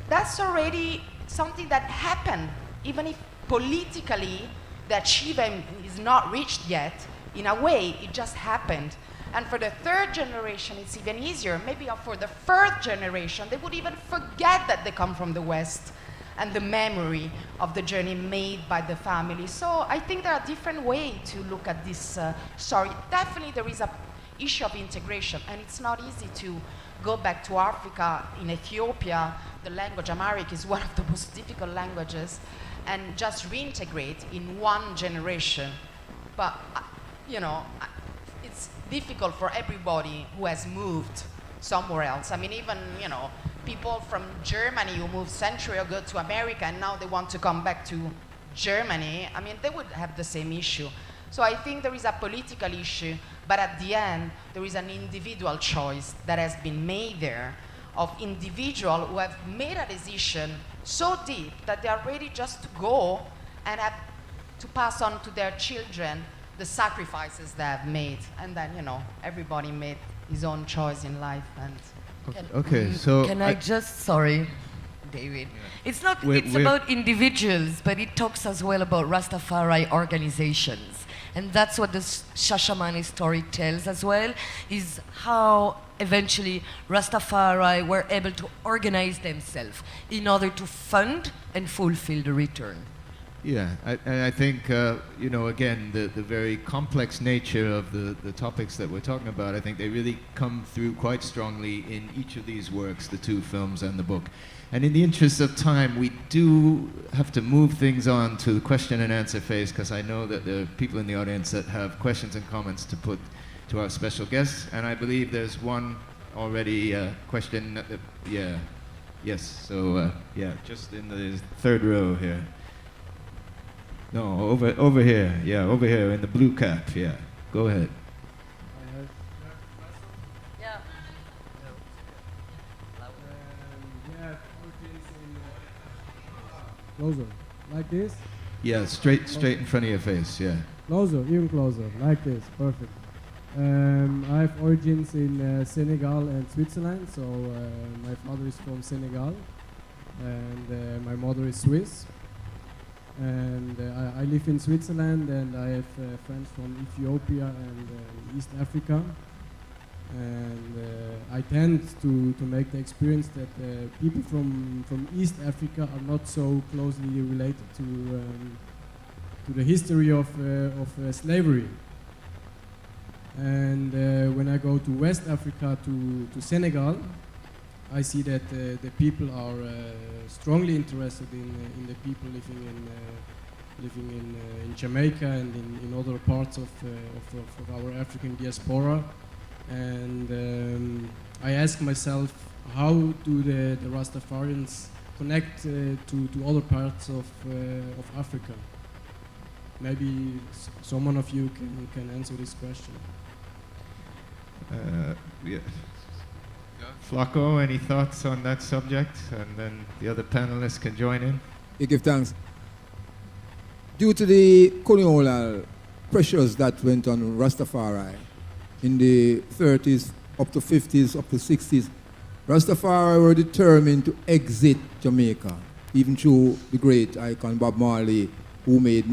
That's already something that happened, even if politically the achievement is not reached yet. In a way, it just happened. And for the third generation, it's even easier. Maybe for the fourth generation, they would even forget that they come from the West and the memory of the journey made by the family. So I think there are different ways to look at this story. Definitely there is an issue of integration, and it's not easy to go back to Africa. In Ethiopia, the language Amharic is one of the most difficult languages, and just reintegrate in one generation. But, you know, it's difficult for everybody who has moved somewhere else. I mean, even, you know, people from Germany who moved century ago to America and now they want to come back to Germany, I mean, they would have the same issue. So I think there is a political issue, but at the end, there is an individual choice that has been made there of individuals who have made a decision so deep that they are ready just to go and have to pass on to their children the sacrifices they have made. And then, you know, everybody made his own choice in life. And Okay, so Can I just, sorry, David. It's not, We're- it's we're- about individuals, but it talks as well about Rastafari organizations. And that's what the Shashamane story tells as well, is how eventually Rastafari were able to organize themselves in order to fund and fulfill the return. yeah, I think, you know, again, the very complex nature of the topics that we're talking about, I think they really come through quite strongly in each of these works, the two films and the book. And in the interest of time, we do have to move things on to the question and answer phase, because I know that there are people in the audience that have questions and comments to put to our special guests. And I believe there's one already question. Yeah, yes. So yeah, just in the third row here. No, over here. Yeah, over here in the blue cap. Yeah, go ahead. Yeah. Closer, like this. Yeah, straight in front of your face. Yeah. Closer, even closer, like this. Perfect. I have origins in Senegal and Switzerland. So my father is from Senegal, and my mother is Swiss. And I live in Switzerland, and I have friends from Ethiopia and East Africa. And I tend to make the experience that people from East Africa are not so closely related to the history of slavery. And when I go to West Africa, to Senegal, I see that the people are strongly interested in the people living in Jamaica and in other parts of our African diaspora. And I ask myself, how do the Rastafarians connect to other parts of Africa? Maybe someone of you can answer this question. Yeah. Flako, any thoughts on that subject? And then the other panelists can join in. I give thanks. Due to the colonial pressures that went on Rastafari in the 30s, up to 50s, up to 60s, Rastafari were determined to exit Jamaica, even through the great icon Bob Marley, who made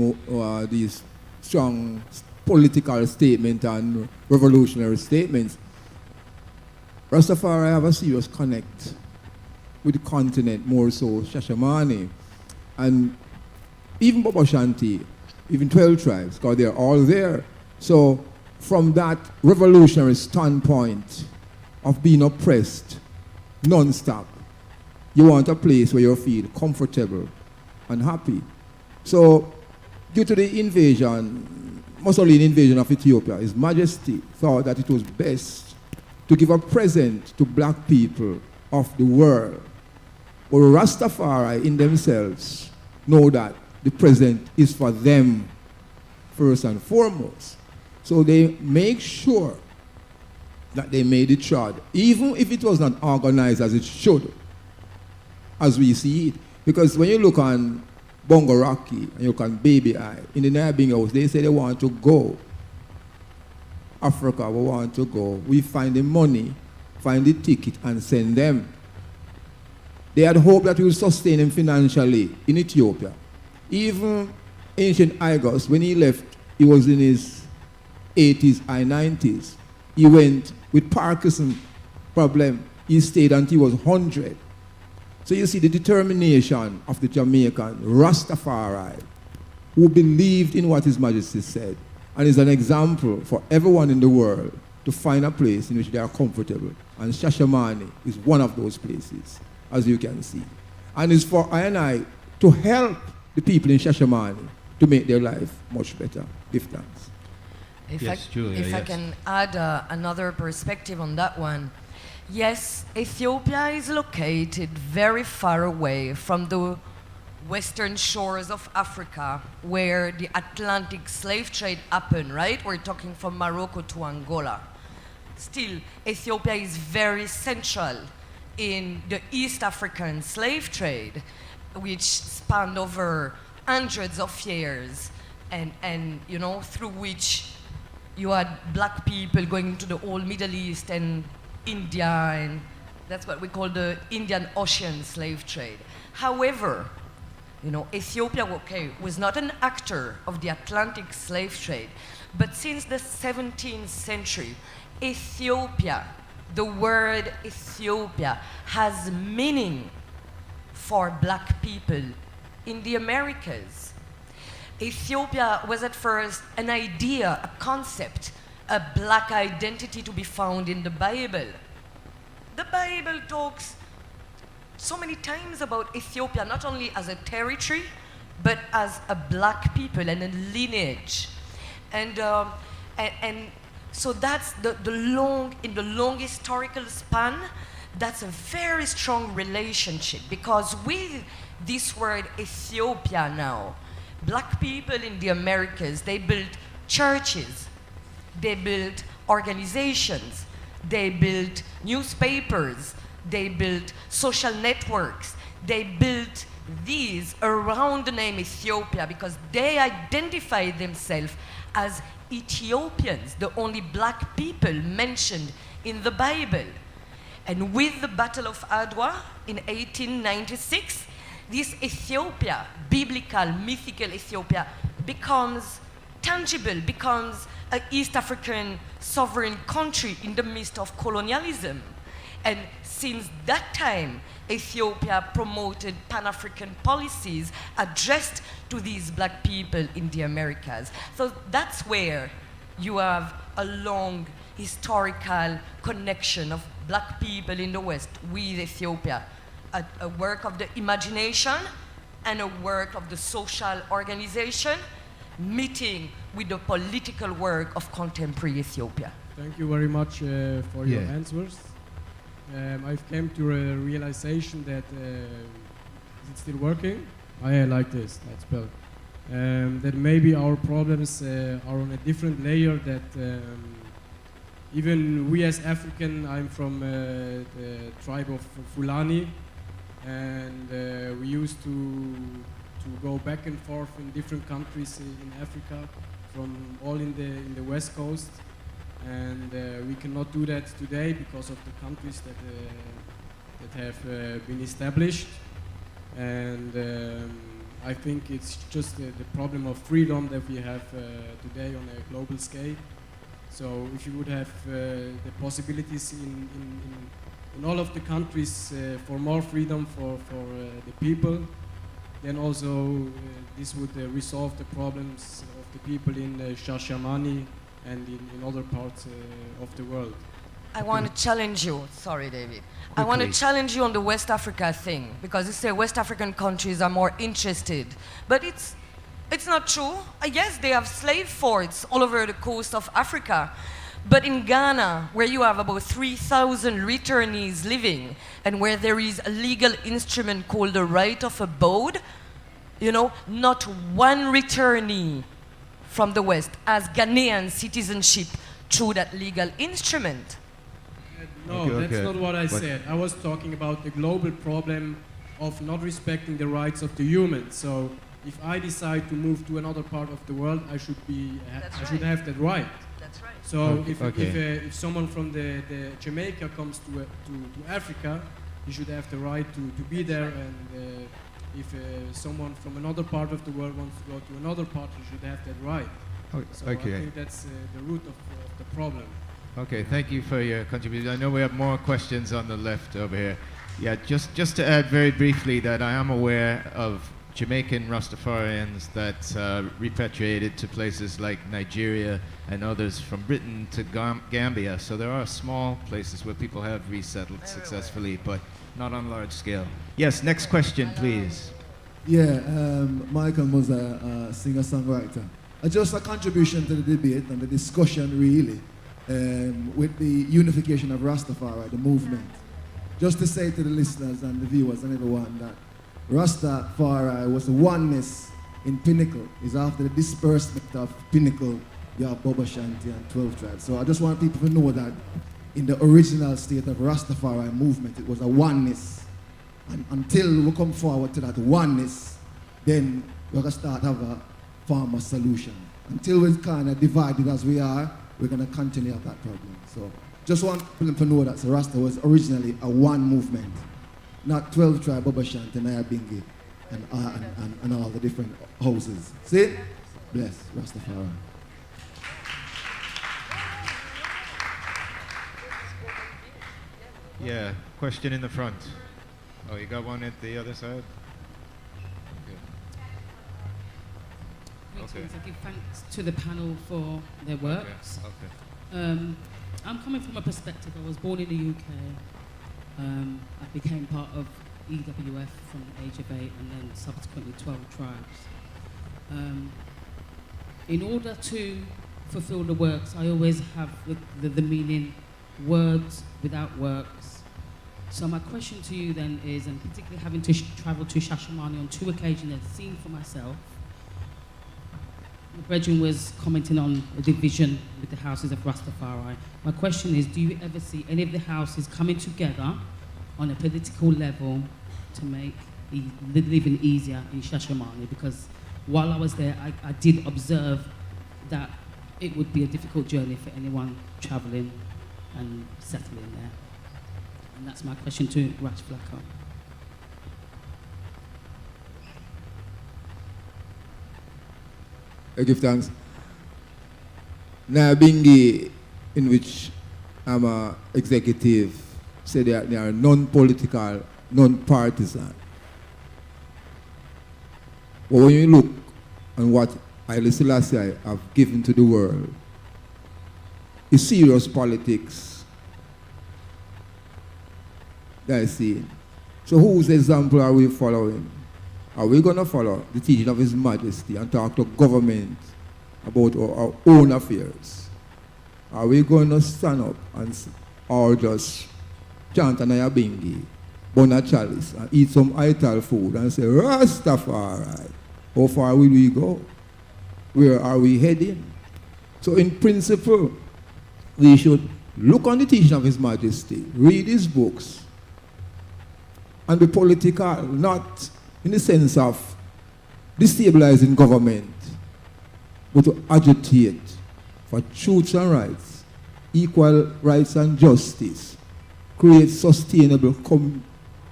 these strong political statements and revolutionary statements. Rastafari have a serious connect with the continent, more so Shashamane, and even BOBO Shanti, even 12 tribes, because they're all there. So from that revolutionary standpoint of being oppressed non-stop, you want a place where you feel comfortable and happy. So due to the invasion, Mussolini invasion of Ethiopia, His Majesty thought that it was best to give a present to black people of the world. But Rastafari in themselves know that the present is for them first and foremost. So they make sure that they made it short, even if it was not organized as it should, as we see it. Because when you look on Bongo Rocky and you look on Baby Eye, in the Nyahbinghi house, they say they want to go. Africa, we want to go. We find the money, find the ticket, and send them. They had hoped that we would sustain him financially in Ethiopia. Even ancient Heirs, when he left, he was in his 80s, high 90s. He went with Parkinson problem. He stayed until he was 100. So you see the determination of the Jamaican Rastafari, who believed in what His Majesty said, and is an example for everyone in the world to find a place in which they are comfortable. And Shashamane is one of those places, as you can see. And it's for I and I to help the people in Shashamane to make their life much better. Give thanks. If Giulia, I can add another perspective on that one. Yes, Ethiopia is located very far away from the western shores of Africa, where the Atlantic slave trade happened, right? We're talking from Morocco to Angola. Still, Ethiopia is very central in the East African slave trade, which spanned over hundreds of years, and you know, through which you had black people going into the whole Middle East and India, and that's what we call the Indian Ocean slave trade. However, you know, Ethiopia, okay, was not an actor of the Atlantic slave trade, but since the 17th century, Ethiopia, the word Ethiopia, has meaning for black people in the Americas. Ethiopia was at first an idea, a concept, a black identity to be found in the Bible. The Bible talks so many times about Ethiopia, not only as a territory, but as a black people and a lineage. And so that's in the long historical span, that's a very strong relationship, because with this word Ethiopia now, black people in the Americas, they built churches, they built organizations, they built newspapers, they built social networks, they built these around the name Ethiopia because they identify themselves as Ethiopians, the only black people mentioned in the Bible. And with the Battle of Adwa in 1896, this Ethiopia, biblical, mythical Ethiopia, becomes tangible, becomes an East African sovereign country in the midst of colonialism. And since that time, Ethiopia promoted Pan-African policies addressed to these black people in the Americas. So that's where you have a long historical connection of black people in the West with Ethiopia, a work of the imagination and a work of the social organization meeting with the political work of contemporary Ethiopia. Thank you very much for your answers. I've come to a realization that is it still working? Oh, yeah, like this. That's better. That maybe our problems are on a different layer. That even we as African, I'm from the tribe of Fulani, and we used to go back and forth in different countries in Africa, from all in the West Coast. And we cannot do that today because of the countries that have been established. And I think it's just the problem of freedom that we have today on a global scale. So if you would have the possibilities in all of the countries for more freedom for the people, then also this would resolve the problems of the people in Shashamane and in other parts of the world. I want to challenge you. Sorry, David. I want to challenge you on the West Africa thing, because you say West African countries are more interested. But it's not true. Yes, they have slave forts all over the coast of Africa. But in Ghana, where you have about 3,000 returnees living, and where there is a legal instrument called the right of abode, you know, not one returnee from the West as Ghanaian citizenship through that legal instrument. No, that's not what I said. I was talking about the global problem of not respecting the rights of the humans. So if I decide to move to another part of the world, I should should have that right. That's right. So if someone from the Jamaica comes to Africa, he should have the right to be there. And if someone from another part of the world wants to go to another part, he should have that right. So I think that's the root of the problem. Okay, thank you for your contribution. I know we have more questions on the left over here. Yeah, just to add very briefly that I am aware of Jamaican Rastafarians that repatriated to places like Nigeria and others from Britain to Gambia. So there are small places where people have resettled successfully, but not on large scale. Yes, next question, please. Yeah, Michael Moza, singer-songwriter. Just a contribution to the debate and the discussion, really, with the unification of Rastafari, the movement. Just to say to the listeners and the viewers and everyone that Rastafari was the oneness in Pinnacle. Is after the disbursement of Pinnacle, you have BOBO, Shanti, and 12 tribes. So I just want people to know that in the original state of Rastafari movement, it was a oneness. And until we come forward to that oneness, then we're going to start have a form of solution. Until we're kind of divided as we are, we're going to continue have that problem. So just want people to know that Rasta was originally a one movement, not 12 tribe, BOBO, Shanti, Nyahbinghi, and all the different houses. See? Bless Rastafari. Yeah, question in the front. Oh, you got one at the other side? Okay. I give thanks to the panel for their works. Okay. I'm coming from a perspective, I was born in the UK. I became part of EWF from the age of 8 and then subsequently 12 tribes. In order to fulfill the works, I always have the meaning words without works. So my question to you then is, and particularly having to travel to Shashamane on 2 occasions and seen for myself, the brethren was commenting on a division with the houses of Rastafari. My question is, do you ever see any of the houses coming together on a political level to make living easier in Shashamane? Because while I was there, I did observe that it would be a difficult journey for anyone traveling and settling there. And that's my question to Rash Flako. I give thanks. Nyahbinghi, in which I'm an executive, said that they are non-political, non-partisan. But when you look on what Haile Selassie have given to the world, it's serious politics that I see. So whose example are we following? Are we going to follow the teaching of His Majesty and talk to government about our own affairs? Are we going to stand up or just chant an Nyahbinghi, Bonacci, and eat some ital food and say, Rastafari, how far will we go? Where are we heading? So in principle, we should look on the teaching of His Majesty, read his books, and be political, not in the sense of destabilizing government, but to agitate for truth and rights, equal rights and justice, create sustainable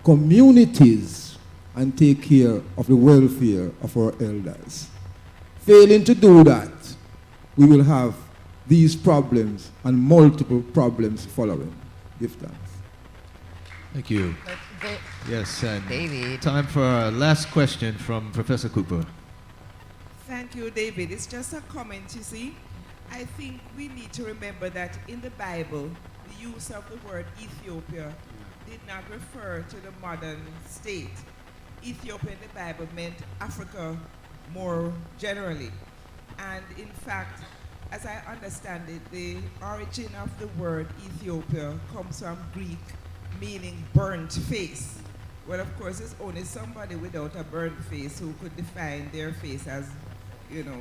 communities, and take care of the welfare of our elders. Failing to do that, we will have these problems and multiple problems following. Give thanks. Thank you. Yes, and David. Time for our last question from Professor Cooper. Thank you, David. It's just a comment, you see. I think we need to remember that in the Bible, the use of the word Ethiopia did not refer to the modern state. Ethiopia in the Bible meant Africa more generally. And in fact, as I understand it, the origin of the word Ethiopia comes from Greek, meaning burnt face. Well, of course, it's only somebody without a burnt face who could define their face as, you know,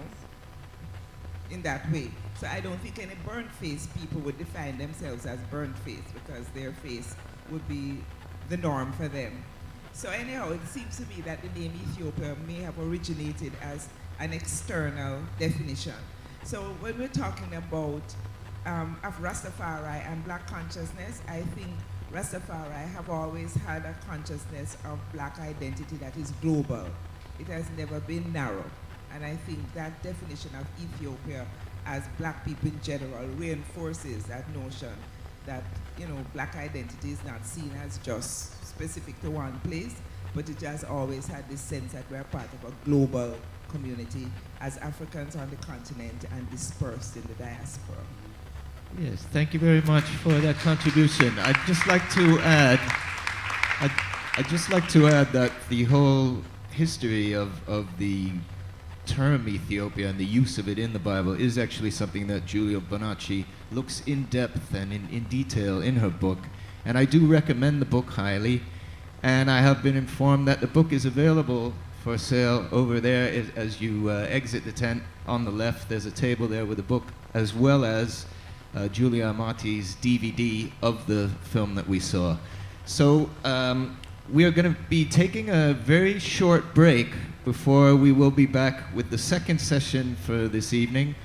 in that way. So I don't think any burnt face people would define themselves as burnt face because their face would be the norm for them. So anyhow, it seems to me that the name Ethiopia may have originated as an external definition. So when we're talking about of Rastafari and black consciousness, I think Rastafari have always had a consciousness of black identity that is global. It has never been narrow. And I think that definition of Ethiopia as black people in general, reinforces that notion that, you know, black identity is not seen as just specific to one place, but it has always had this sense that we're part of a global community as Africans on the continent and dispersed in the diaspora. Yes, thank you very much for that contribution. I'd just like to add that the whole history of the term Ethiopia and the use of it in the Bible is actually something that Giulia Bonacci looks in depth and in detail in her book. And I do recommend the book highly. And I have been informed that the book is available for sale over there as you exit the tent. On the left, there's a table there with a book, as well as Giulia Amati's DVD of the film that we saw. So we are going to be taking a very short break before we will be back with the second session for this evening,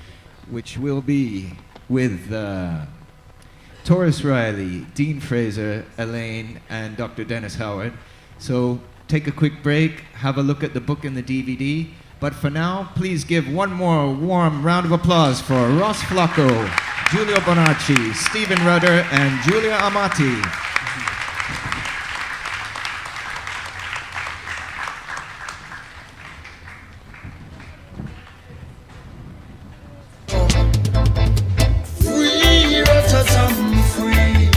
which will be with Taurus Riley, Dean Fraser, Elaine, and Dr. Dennis Howard. So take a quick break, have a look at the book and the DVD. But for now, please give one more warm round of applause for Ross Flako, Giulia Bonacci, Stephen Rudder, and Giulia Amati. Free, Rototom, free.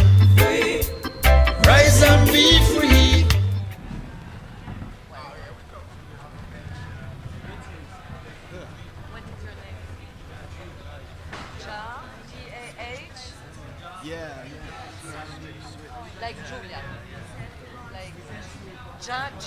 Rise and be free. G-A-H? Yeah. Like Giulia. Like Ja, G.